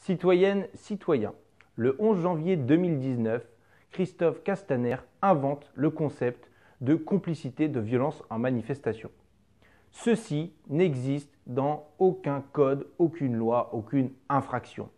Citoyennes, citoyens, le 11 janvier 2019, Christophe Castaner invente le concept de complicité de violence en manifestation. Ceci n'existe dans aucun code, aucune loi, aucune infraction.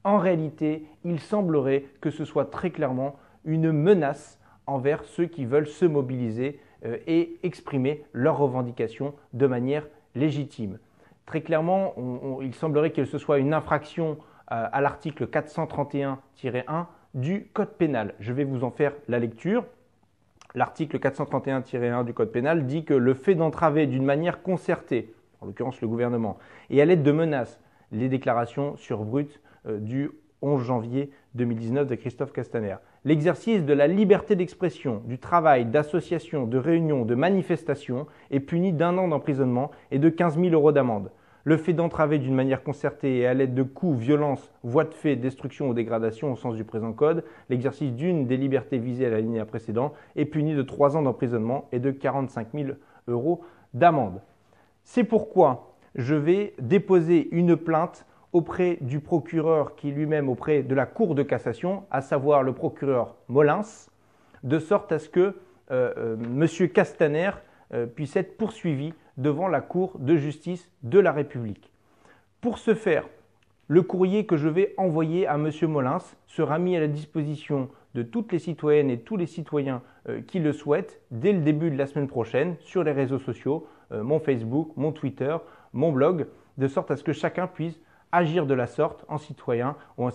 En réalité, il semblerait que ce soit très clairement une menace envers ceux qui veulent se mobiliser et exprimer leurs revendications de manière légitime. Très clairement, il semblerait que ce soit une infraction à l'article 431-1 du Code pénal. Je vais vous en faire la lecture. L'article 431-1 du Code pénal dit que le fait d'entraver d'une manière concertée, en l'occurrence le gouvernement, et à l'aide de menaces, les déclarations sur brut du 11 janvier 2019 de Christophe Castaner. L'exercice de la liberté d'expression, du travail, d'association, de réunion, de manifestation est puni d'1 an d'emprisonnement et de 15 000 € d'amende. Le fait d'entraver d'une manière concertée et à l'aide de coups, violences, voies de fait, destruction ou dégradation au sens du présent code, l'exercice d'une des libertés visées à l'alinéa précédent est puni de 3 ans d'emprisonnement et de 45 000 € d'amende. C'est pourquoi je vais déposer une plainte auprès du procureur qui est lui-même auprès de la Cour de cassation, à savoir le procureur Molins, de sorte à ce que M. Castaner puisse être poursuivi devant la Cour de justice de la République. Pour ce faire, le courrier que je vais envoyer à M. Molins sera mis à la disposition de toutes les citoyennes et tous les citoyens qui le souhaitent dès le début de la semaine prochaine sur les réseaux sociaux, mon Facebook, mon Twitter, mon blog, de sorte à ce que chacun puisse agir de la sorte en citoyen ou en